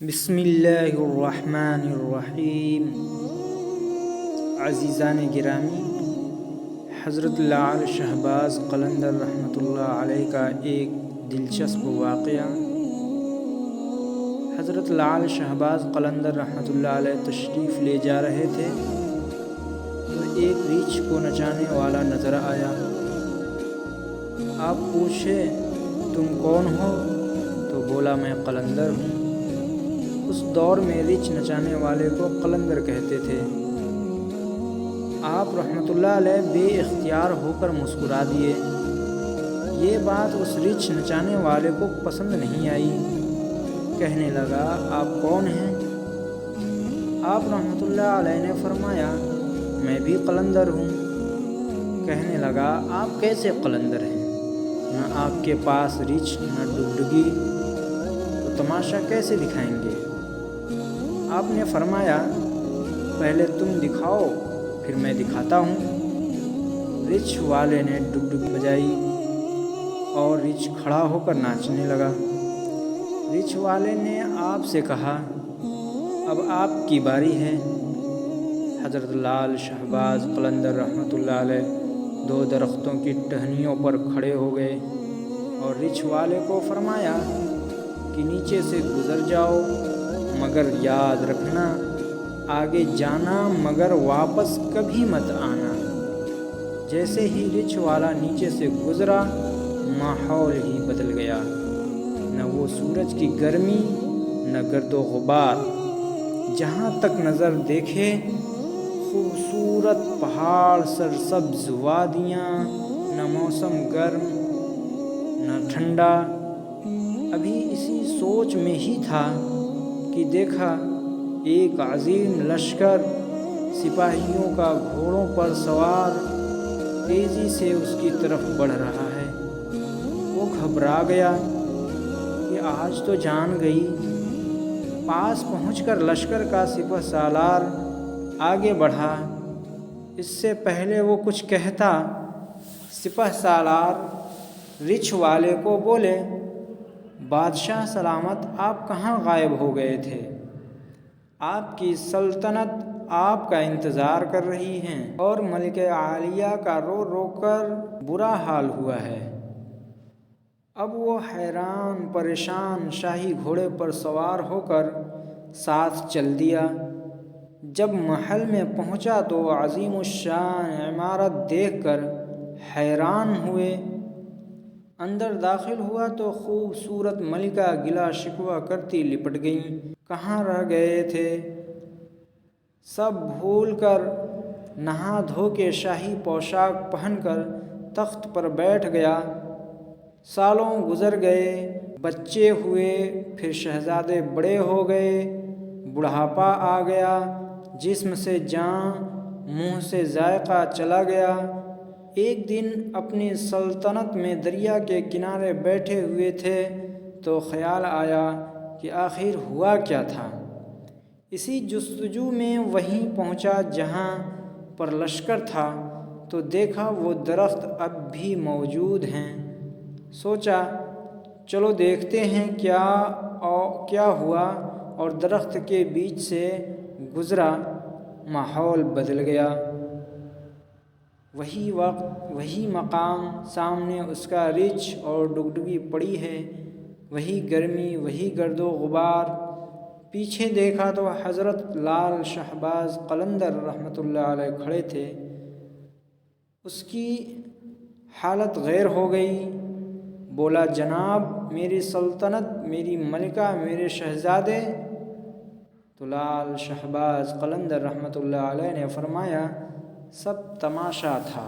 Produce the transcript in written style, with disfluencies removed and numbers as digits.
بسم اللہ الرحمن الرحیم۔ عزیزان گرامی، حضرت لعل شہباز قلندر رحمۃ اللہ علیہ کا ایک دلچسپ واقعہ۔ حضرت لعل شہباز قلندر رحمۃ اللہ علیہ تشریف لے جا رہے تھے تو ایک ریچھ کو نچانے والا نظر آیا۔ آپ پوچھے تم کون ہو؟ تو بولا میں قلندر ہوں۔ اس دور میں ریچھ نچانے والے کو قلندر کہتے تھے۔ آپ رحمۃ اللہ علیہ بے اختیار ہو کر مسکرا دیے۔ یہ بات اس ریچھ نچانے والے کو پسند نہیں آئی۔ کہنے لگا آپ کون ہیں؟ آپ رحمۃ اللہ علیہ نے فرمایا میں بھی قلندر ہوں۔ کہنے لگا آپ کیسے قلندر ہیں؟ نہ آپ کے پاس ریچھ نہ ڈگڈگی، تو تماشا کیسے دکھائیں گے؟ آپ نے فرمایا پہلے تم دکھاؤ پھر میں دکھاتا ہوں۔ ریچھ والے نے ڈگڈگ بجائی اور ریچھ کھڑا ہو کر ناچنے لگا۔ ریچھ والے نے آپ سے کہا اب آپ کی باری ہے۔ حضرت لعل شہباز قلندر رحمۃ اللہ علیہ دو درختوں کی ٹہنیوں پر کھڑے ہو گئے اور ریچھ والے کو فرمایا کہ نیچے سے گزر جاؤ، مگر یاد رکھنا آگے جانا مگر واپس کبھی مت آنا۔ جیسے ہی ریچھ والا نیچے سے گزرا ماحول ہی بدل گیا، نہ وہ سورج کی گرمی نہ گرد و غبار، جہاں تک نظر دیکھے خوبصورت پہاڑ، سرسبز وادیاں، نہ موسم گرم نہ ٹھنڈا۔ ابھی اسی سوچ میں ہی تھا کہ دیکھا ایک عظیم لشکر سپاہیوں کا گھوڑوں پر سوار تیزی سے اس کی طرف بڑھ رہا ہے۔ وہ گھبرا گیا کہ آج تو جان گئی۔ پاس پہنچ کر لشکر کا سپہ سالار آگے بڑھا۔ اس سے پہلے وہ کچھ کہتا، سپہ سالار ریچھ والے کو بولے بادشاہ سلامت آپ کہاں غائب ہو گئے تھے؟ آپ کی سلطنت آپ کا انتظار کر رہی ہیں اور ملکہ عالیہ کا رو رو کر برا حال ہوا ہے۔ اب وہ حیران پریشان شاہی گھوڑے پر سوار ہو کر ساتھ چل دیا۔ جب محل میں پہنچا تو عظیم الشان عمارت دیکھ کر حیران ہوئے۔ اندر داخل ہوا تو خوبصورت ملکہ گلہ شکوہ کرتی لپٹ گئیں۔ کہاں رہ گئے تھے؟ سب بھول کر نہا دھو کے شاہی پوشاک پہن کر تخت پر بیٹھ گیا۔ سالوں گزر گئے، بچے ہوئے، پھر شہزادے بڑے ہو گئے، بڑھاپا آ گیا، جسم سے جان، منہ سے ذائقہ چلا گیا۔ ایک دن اپنی سلطنت میں دریا کے کنارے بیٹھے ہوئے تھے تو خیال آیا کہ آخر ہوا کیا تھا۔ اسی جستجو میں وہیں پہنچا جہاں پر لشکر تھا تو دیکھا وہ درخت اب بھی موجود ہیں۔ سوچا چلو دیکھتے ہیں کیا ہوا، اور درخت کے بیچ سے گزرا۔ ماحول بدل گیا۔ وہی وقت، وہی مقام، سامنے اس کا ریچھ اور ڈگڈگی پڑی ہے، وہی گرمی، وہی گرد و غبار۔ پیچھے دیکھا تو حضرت لعل شہباز قلندر رحمۃ اللہ علیہ کھڑے تھے۔ اس کی حالت غیر ہو گئی۔ بولا جناب میری سلطنت، میری ملکہ، میرے شہزادے؟ تو لعل شہباز قلندر رحمۃ اللہ علیہ نے فرمایا سب تماشا تھا۔